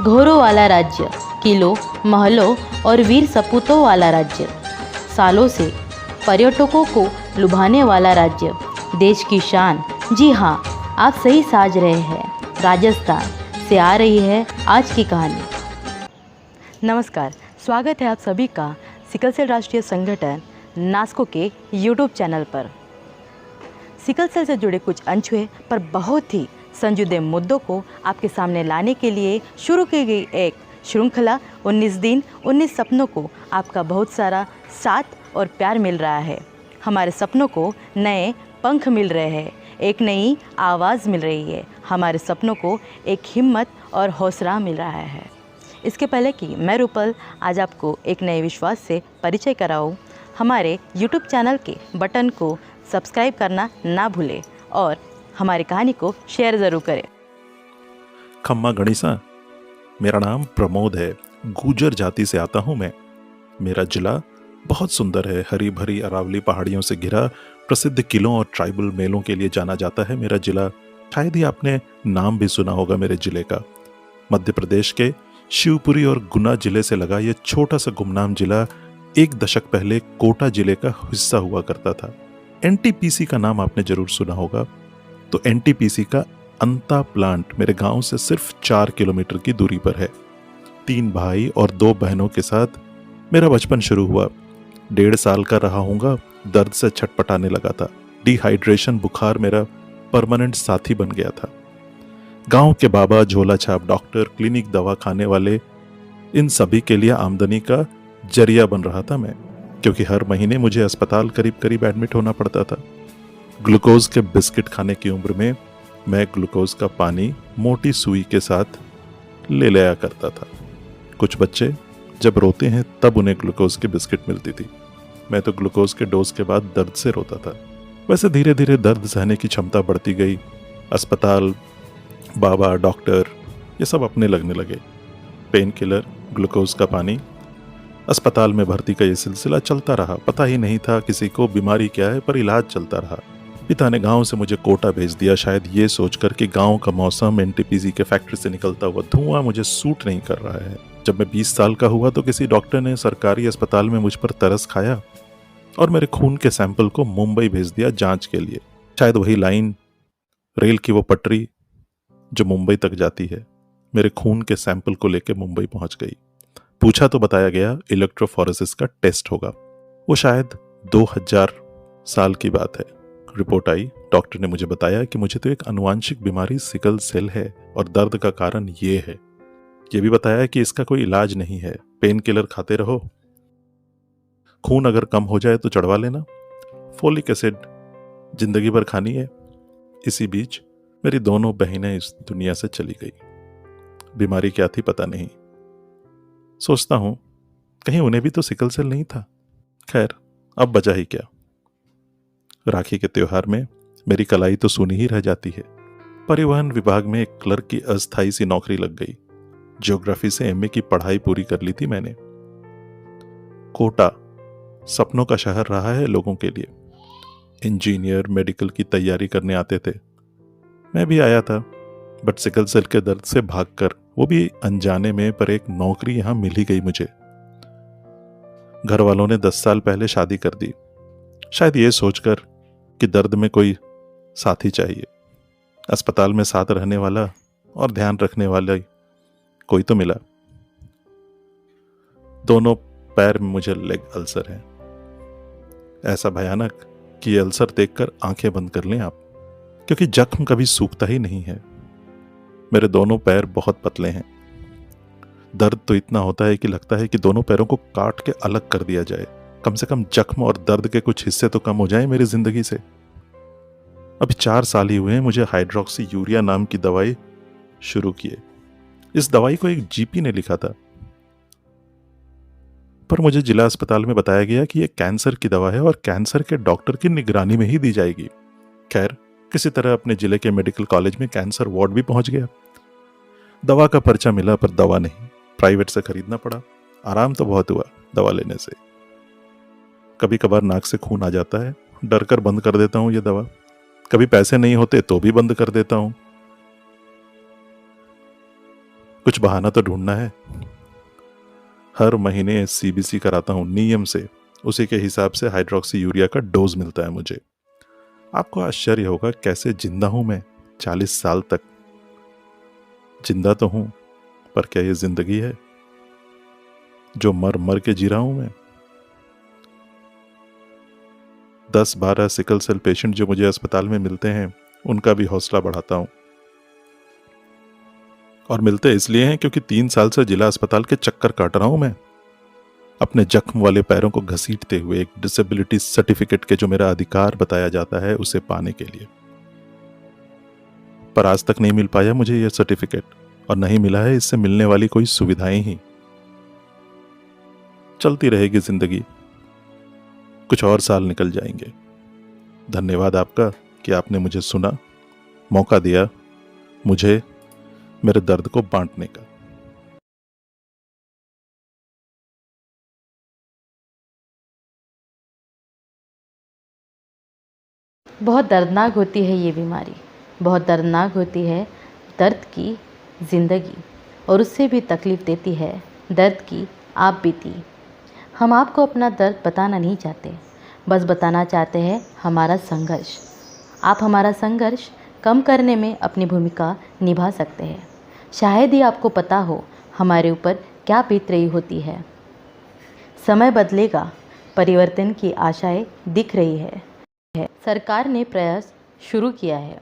घोरों वाला राज्य, किलों, महलों और वीर सपूतों वाला राज्य, सालों से पर्यटकों को लुभाने वाला राज्य, देश की शान। जी हाँ, आप सही साज रहे हैं। राजस्थान से आ रही है आज की कहानी। नमस्कार, स्वागत है आप सभी का सिकल सेल राष्ट्रीय संगठन नास्को के यूट्यूब चैनल पर। सिकल सेल से जुड़े कुछ अनछुए पर बहुत ही संजीदे मुद्दों को आपके सामने लाने के लिए शुरू की गई एक श्रृंखला 19 दिन 19 सपनों को आपका बहुत सारा साथ और प्यार मिल रहा है। हमारे सपनों को नए पंख मिल रहे हैं, एक नई आवाज़ मिल रही है, हमारे सपनों को एक हिम्मत और हौसला मिल रहा है। इसके पहले कि मैं रूपल आज आपको एक नए विश्वास से परिचय कराऊं, हमारे YouTube चैनल के बटन को सब्सक्राइब करना ना भूलें और हमारी कहानी को शेयर ज़रूर करें। खम्मा गणिसा, मेरा नाम प्रमोद है। गुर्जर जाति से आता हूँ मैं। मेरा जिला बहुत सुंदर है, हरी भरी अरावली पहाड़ियों से घिरा, प्रसिद्ध किलों और ट्राइबल मेलों के लिए जाना जाता है मेरा जिला। शायद ही आपने नाम भी सुना होगा मेरे जिले का। मध्य प्रदेश के शिवपुरी और गुना जिले से लगा ये छोटा सा गुमनाम जिला एक दशक पहले कोटा जिले का हिस्सा हुआ करता था। एनटीपीसी का नाम आपने जरूर सुना होगा। तो एनटीपीसी का अंता प्लांट मेरे गांव से सिर्फ 4 किलोमीटर की दूरी पर है। 3 भाई और 2 बहनों के साथ मेरा बचपन शुरू हुआ। 1.5 साल का रहा हूँगा, दर्द से छटपटाने लगा था। डिहाइड्रेशन बुखार मेरा परमानेंट साथी बन गया था। गांव के बाबा, झोला छाप डॉक्टर, क्लिनिक, दवा खाने वाले, इन सभी के लिए आमदनी का जरिया बन रहा था मैं, क्योंकि हर महीने मुझे अस्पताल करीब करीब एडमिट होना पड़ता था। ग्लूकोज के बिस्किट खाने की उम्र में मैं ग्लूकोज का पानी मोटी सुई के साथ ले लिया करता था। कुछ बच्चे जब रोते हैं तब उन्हें ग्लूकोज की बिस्किट मिलती थी। मैं तो ग्लूकोज के डोज के बाद दर्द से रोता था। वैसे धीरे धीरे दर्द सहने की क्षमता बढ़ती गई। अस्पताल, बाबा, डॉक्टर, ये सब अपने लगने लगे। पेन किलर, ग्लूकोज का पानी, अस्पताल में भर्ती का ये सिलसिला चलता रहा। पता ही नहीं था किसी को बीमारी क्या है, पर इलाज चलता रहा। पिता ने गांव से मुझे कोटा भेज दिया, शायद ये सोचकर कि गांव का मौसम, एनटीपीसी के फैक्ट्री से निकलता हुआ धुआं मुझे सूट नहीं कर रहा है। जब मैं 20 साल का हुआ तो किसी डॉक्टर ने सरकारी अस्पताल में मुझ पर तरस खाया और मेरे खून के सैंपल को मुंबई भेज दिया जांच के लिए। शायद वही लाइन, रेल की वो पटरी जो मुंबई तक जाती है, मेरे खून के सैंपल को लेकर मुंबई पहुंच गई। पूछा तो बताया गया इलेक्ट्रोफोरेसिस का टेस्ट होगा। वो शायद 2000 साल की बात है। रिपोर्ट आई, डॉक्टर ने मुझे बताया कि मुझे तो एक आनुवांशिक बीमारी सिकल सेल है और दर्द का कारण ये है। ये भी बताया कि इसका कोई इलाज नहीं है, पेन किलर खाते रहो, खून अगर कम हो जाए तो चढ़वा लेना, फोलिक एसिड जिंदगी भर खानी है। इसी बीच मेरी दोनों बहनें इस दुनिया से चली गई। बीमारी क्या थी पता नहीं। सोचता हूं कहीं उन्हें भी तो सिकल सेल नहीं था। खैर, अब बचा ही क्या। राखी के त्योहार में मेरी कलाई तो सूनी ही रह जाती है। परिवहन विभाग में एक क्लर्क की अस्थायी सी नौकरी लग गई। ज्योग्राफी से एमए की पढ़ाई पूरी कर ली थी मैंने। कोटा सपनों का शहर रहा है लोगों के लिए। इंजीनियर, मेडिकल की तैयारी करने आते थे। मैं भी आया था, बट सिकल सेल के दर्द से भागकर, वो भी अनजाने में, पर एक नौकरी यहां मिल ही गई मुझे। घर वालों ने 10 साल पहले शादी कर दी, शायद ये सोचकर कि दर्द में कोई साथी चाहिए। अस्पताल में साथ रहने वाला और ध्यान रखने वाला कोई तो मिला। दोनों पैर में मुझे लेग अल्सर है, ऐसा भयानक कि ये अल्सर देखकर आंखें बंद कर लें आप, क्योंकि जख्म कभी सूखता ही नहीं है। मेरे दोनों पैर बहुत पतले हैं। दर्द तो इतना होता है कि लगता है कि दोनों पैरों को काट के अलग कर दिया जाए। कम से कम जख्म और दर्द के कुछ हिस्से तो कम हो जाएं मेरी जिंदगी से। अभी 4 साल ही हुए हैं मुझे हाइड्रोक्सी यूरिया नाम की दवाई शुरू किए। इस दवाई को एक जीपी ने लिखा था, पर मुझे जिला अस्पताल में बताया गया कि यह कैंसर की दवा है और कैंसर के डॉक्टर की निगरानी में ही दी जाएगी। खैर, किसी तरह अपने जिले के मेडिकल कॉलेज में कैंसर वार्ड भी पहुंच गया। दवा का पर्चा मिला पर दवा नहीं, प्राइवेट से खरीदना पड़ा। आराम तो बहुत हुआ दवा लेने से। कभी कभार नाक से खून आ जाता है, डर कर बंद कर देता हूं ये दवा। कभी पैसे नहीं होते तो भी बंद कर देता हूं। कुछ बहाना तो ढूंढना है। हर महीने सीबीसी कराता हूं नियम से, उसी के हिसाब से हाइड्रोक्सी यूरिया का डोज मिलता है मुझे। आपको आश्चर्य होगा कैसे जिंदा हूं मैं 40 साल तक। जिंदा तो हूं, पर क्या ये जिंदगी है जो मर मर के जी रहा हूं मैं? 10-12 सिकल सेल पेशेंट जो मुझे अस्पताल में मिलते हैं, उनका भी हौसला बढ़ाता हूं। और मिलते इसलिए हैं क्योंकि 3 साल से जिला अस्पताल के चक्कर काट रहा हूं मैं, अपने जख्म वाले पैरों को घसीटते हुए एक डिसेबिलिटी सर्टिफिकेट के जो मेरा अधिकार बताया जाता है उसे पाने के लिए। पर आज तक नहीं मिल पाया मुझे यह सर्टिफिकेट, और नहीं मिला है इससे मिलने वाली कोई सुविधाएं ही। चलती रहेगी जिंदगी, कुछ और साल निकल जाएंगे। धन्यवाद आपका कि आपने मुझे सुना, मौका दिया मुझे मेरे दर्द को बांटने का। बहुत दर्दनाक होती है ये बीमारी, बहुत दर्दनाक होती है दर्द की ज़िंदगी, और उससे भी तकलीफ़ देती है दर्द की आप बीती। हम आपको अपना दर्द बताना नहीं चाहते, बस बताना चाहते हैं हमारा संघर्ष। आप हमारा संघर्ष कम करने में अपनी भूमिका निभा सकते हैं। शायद ही आपको पता हो हमारे ऊपर क्या बीत रही होती है। समय बदलेगा, परिवर्तन की आशाएं दिख रही है। सरकार ने प्रयास शुरू किया है,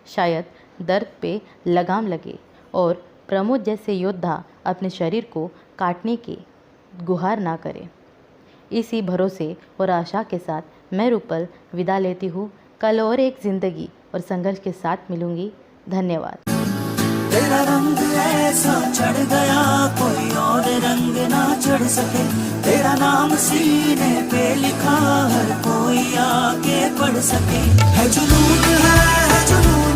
शायद दर्द पे लगाम लगे और प्रमोद जैसे योद्धा अपने शरीर को काटने की गुहार ना करें। इसी भरोसे और आशा के साथ मैं रूपल विदा लेती हूँ। कल और एक ज़िंदगी और संघर्ष के साथ मिलूँगी। धन्यवाद। तेरा रंग ऐसा चढ़ गया कोई और रंग ना चढ़ सके, तेरा नाम सीने पे लिखा हर कोई आके पढ़ सके। है जुनून है जुनून